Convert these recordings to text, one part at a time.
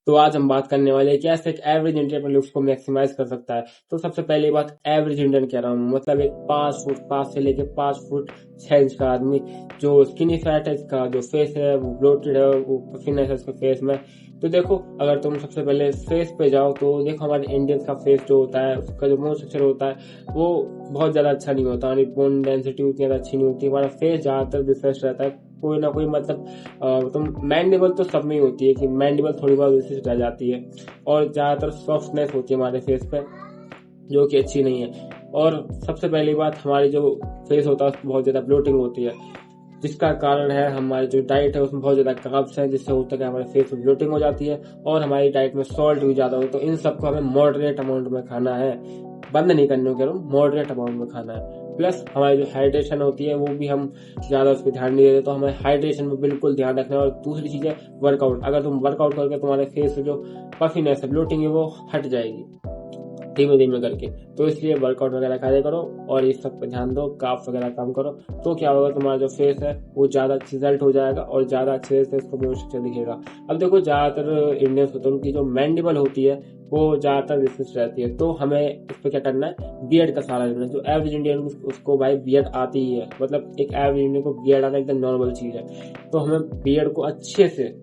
तो आज हम बात करने वाले हैं कि ऐसे एक एवरेज इंडियन अपने लुक्स को मैक्सिमाइज कर सकता है। तो सबसे पहली बात, एवरेज इंडियन कह रहा हूँ, मतलब एक 5 फुट 5 से लेके 5 फुट 6 इंच का आदमी जो स्किनी फैट है, इसका जो फेस है वो ब्लोटेड है, वो पसीना है इसके फेस में। तो देखो, अगर तुम सबसे पहले फेस पे जाओ तो देखो हमारे इंडियंस का फेस जो होता है, उसका जो मोस्ट स्ट्रक्चर होता है वो बहुत ज्यादा अच्छा नहीं होता, हमारी बोन डेंसिटी उतनी ज्यादा अच्छी नहीं होती, हमारा फेस ज्यादातर डिफरेंस रहता है। कोई ना कोई मतलब तुम मैंडिबल तो सब में ही होती है कि मैंडिबल थोड़ी बहुत विशिष्ट रह जाती है, और ज्यादातर सॉफ्टनेस होती है हमारे फेस पे जो कि अच्छी नहीं है। और सबसे पहली बात, हमारी जो फेस होता है उसमें बहुत ज्यादा ब्लोटिंग होती है, जिसका कारण है हमारी जो डाइट है उसमें बहुत ज्यादा कार्ब्स है, जिससे होता है कि हमारे फेस में ब्लोटिंग हो जाती है, और हमारी डाइट में सॉल्ट भी ज्यादा हो। तो इन सबको हमें मॉडरेट अमाउंट में खाना है, बंद नहीं करने को कह रहा हूँ, मॉडरेट अमाउंट में खाना है। प्लस हमारी जो हाइड्रेशन होती है वो भी हम ज्यादा उस पर ध्यान नहीं देते, तो हमें हाइड्रेशन में बिल्कुल ध्यान रखना है। और दूसरी चीज है वर्कआउट। अगर तुम वर्कआउट करके तुम्हारे फेस से जो पफिनेस है, ब्लोटिंग है, वो हट जाएगी धीमे धीमे करके। तो इसलिए वर्कआउट वगैरह कार्य करो और इस सब पे ध्यान दो, काफ वगैरह काम करो। तो क्या होगा, तुम्हारा जो फेस है वो ज्यादा रिजल्ट हो जाएगा और ज्यादा अच्छे से इसको मोइस्चर दिखेगा। अब देखो, ज्यादातर इंडियंस होते हैं उनकी जो मैंडिबल होती है वो ज्यादातर विशिष्ट रहती है, तो हमें इस पे क्या करना है, बियर्ड का सहारा लेना है। जो एवरेज इंडियन उसको भाई बियर्ड आती ही है, मतलब एक एवरेज इंडियन को बियर्ड आना एकदम नॉर्मल चीज है। तो हमें बियर्ड को अच्छे से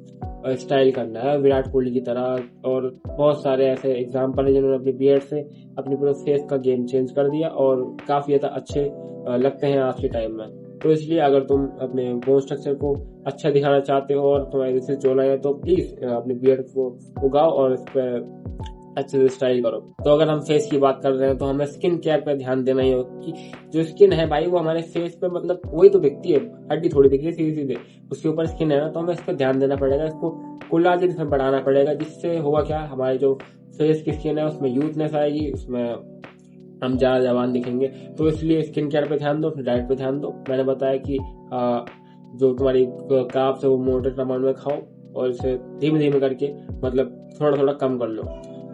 स्टाइल करना है विराट कोहली की तरह। और बहुत सारे ऐसे एग्जाम्पल है जिन्होंने अपनी बियर्ड से अपनी पूरे फेस का गेम चेंज कर दिया और काफी ज्यादा अच्छे लगते हैं आज के टाइम में। तो इसलिए अगर तुम अपने बोन स्ट्रक्चर को अच्छा दिखाना चाहते हो और तुम्हारे जैसे जोड़ा है, तो प्लीज अपने बियर्ड को उगाओ और इस पर अच्छे से स्टाइल करो। तो अगर हम फेस की बात कर रहे हैं तो हमें स्किन केयर पे ध्यान देना ही होगा कि जो स्किन है भाई वो हमारे फेस पे, मतलब वही तो दिखती है, हड्डी थोड़ी दिखती है सीधी सीधे, उसके ऊपर स्किन है ना, तो हमें इस पर ध्यान देना पड़ेगा, इसको कोलाजन इसमें बढ़ाना पड़ेगा, जिससे होगा क्या, हमारे जो फेस की स्किन है उसमें यूथनेस आएगी, उसमें हम ज्यादा जवान दिखेंगे। तो इसलिए स्किन केयर पे ध्यान दो, डाइट पे ध्यान दो। मैंने बताया कि जो तुम्हारी कार्ब्स है वो मॉडरेट अमाउंट में खाओ और इसे धीमे धीमे करके मतलब थोड़ा थोड़ा कम कर लो,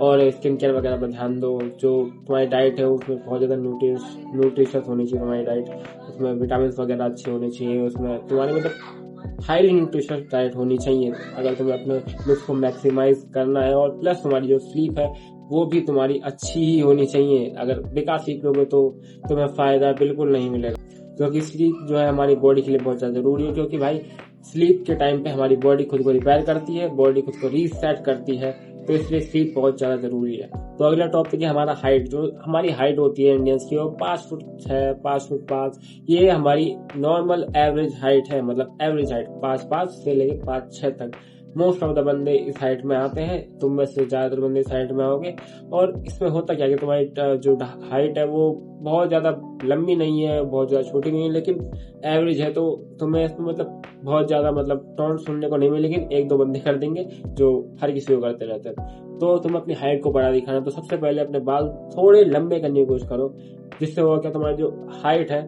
और स्किन केयर वगैरह पर ध्यान दो। जो तुम्हारी डाइट है उसमें बहुत ज़्यादा न्यूट्रिशियस होनी चाहिए तुम्हारी डाइट, उसमें विटामिन वगैरह अच्छे होने चाहिए, उसमें तुम्हारी मतलब हाईली न्यूट्रिशियस डाइट होनी चाहिए अगर तुम्हें अपने लुक्स को मैक्सिमाइज करना है। और प्लस तुम्हारी जो स्लीप है वो भी तुम्हारी अच्छी ही होनी चाहिए। अगर बेकार सीख लोगे तो तुम्हें फायदा बिल्कुल नहीं मिलेगा, क्योंकि स्लीप जो है हमारी बॉडी के लिए बहुत ज्यादा जरूरी है। क्योंकि भाई स्लीप के टाइम पे हमारी बॉडी खुद को रिपेयर करती है, बॉडी खुद को रीसेट करती है, तो इसलिए स्लीप बहुत ज्यादा जरूरी है। तो अगला टॉपिक है हमारा हाइट। जो हमारी हाइट होती है इंडियंस की, वो 5 फुट 6 5 फुट 5, ये हमारी नॉर्मल एवरेज हाइट है, मतलब एवरेज हाइट 5 5 से लेके 5 6 तक। मोस्ट ऑफ द बंदे इस हाइट में आते हैं, तुम में से ज्यादातर बंदे इस हाइट में आओगे। और इसमें होता क्या है कि तुम्हारी जो हाइट है वो बहुत ज्यादा लंबी नहीं है, बहुत ज्यादा छोटी नहीं है, लेकिन एवरेज है। तो तुम्हें इसमें मतलब बहुत ज्यादा मतलब टॉन्ट सुनने को नहीं मिले, लेकिन एक दो बंदे कर देंगे जो हर किसी को करते रहते हैं। तो तुम अपनी हाइट को बढ़ा दिखाना, तो सबसे पहले अपने बाल थोड़े लंबे करने की कोशिश करो, जिससे होगा क्या, तुम्हारी जो हाइट है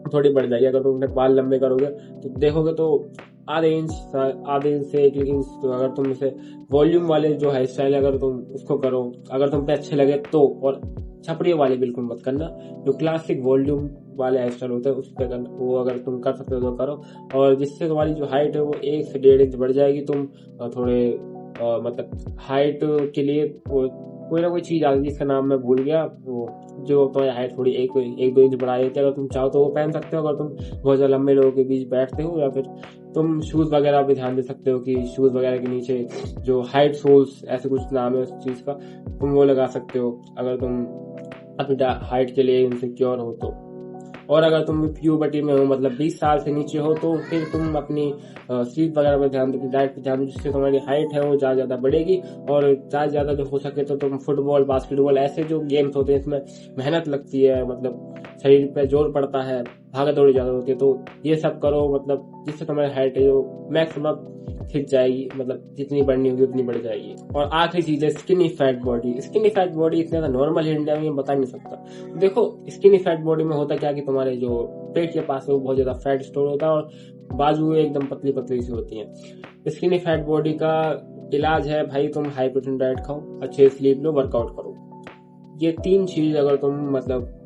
थोड़ी बढ़ जाएगी। अगर तुम अपने बाल लंबे करोगे तो देखोगे तो आधे इंच से 1 इंच। तो अगर तुम इसे वॉल्यूम वाले जो हेयर स्टाइल अगर तुम उसको करो, अगर तुम पे अच्छे लगे तो। और छपड़ियों वाले बिल्कुल मत करना, जो क्लासिक वॉल्यूम वाले हेयर स्टाइल होते हैं उस पे करना, वो अगर तुम कर सकते हो तो करो। और जिससे तुम्हारी जो हाइट है वो 1 से 1.5 इंच बढ़ जाएगी। तुम थोड़े मतलब हाइट के लिए कोई ना कोई चीज आ गई जिसका नाम मैं भूल गया, वो जो तुम्हारी हाइट थोड़ी 1 2 इंच बढ़ा देती है। अगर तुम चाहो तो वो पहन सकते हो, अगर तुम बहुत ज्यादा लंबे लोगों के बीच बैठते हो। या फिर तुम शूज वगैरह पे ध्यान दे सकते हो कि शूज वगैरह के नीचे जो हाइट सोल्स ऐसे कुछ नाम है उस चीज का, तुम वो लगा सकते हो अगर तुम अपनी हाइट के लिए इनसिक्योर हो तो। और अगर तुम प्यूबर्टी में हो, मतलब 20 साल से नीचे हो, तो फिर तुम अपनी स्लीप वगैरह पर ध्यान दो, डाइट पर ध्यान दो, जिससे तुम्हारी हाइट है वो ज्यादा बढ़ेगी। और ज्यादा जो हो सके तो तुम फुटबॉल बास्केटबॉल ऐसे जो गेम्स होते हैं इसमें मेहनत लगती है, मतलब शरीर पे जोर पड़ता है, भागा दौड़ी ज्यादा होती है, तो ये सब करो, मतलब जिससे तुम्हारी हाइट है जो मैक्सिमम खिंच जाएगी, मतलब जितनी बढ़नी होगी उतनी बढ़ जाएगी। और आखिरी चीज है skinny fat body. Skinny fat body इतने ज्यादा नॉर्मल है इंडिया में, बता नहीं सकता। देखो, स्किनी फैट बॉडी में होता क्या कि तुम्हारे जो पेट के पास है वो बहुत ज्यादा फैट स्टोर होता है और बाजू एकदम पतली पतली सी होती है। स्किनी फैट बॉडी का इलाज है भाई, तुम हाई प्रोटीन डाइट खाओ, अच्छे स्लीप लो, वर्कआउट करो। ये 3 चीज अगर तुम मतलब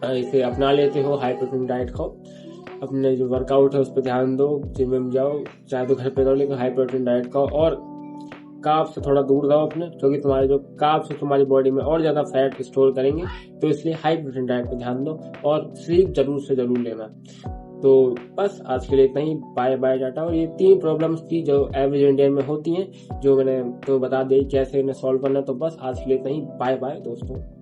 इसे अपना लेते हो, हाई प्रोटीन डाइट खाओ, अपने जो वर्कआउट है उस पर ध्यान दो, जिम में जाओ, चाहे तो घर पे करो, लेकिन हाई प्रोटीन डाइट खाओ, और कार्ब से थोड़ा दूर रहो अपने, क्योंकि तुम्हारे जो कार्ब्स है तुम्हारी बॉडी में और ज्यादा फैट स्टोर करेंगे। तो इसलिए हाई प्रोटीन डाइट पे ध्यान दो और स्लीप जरूर से जरूर लेना। तो बस आज के लिए इतना ही। Bye bye Tata. और ये 3 प्रॉब्लम्स थी जो एवरेज इंडियन में होती हैं, जो मैंने तो बता दी कैसे इन्हें सॉल्व करना। तो बस आज के लिए इतना ही। बाय बाय दोस्तों।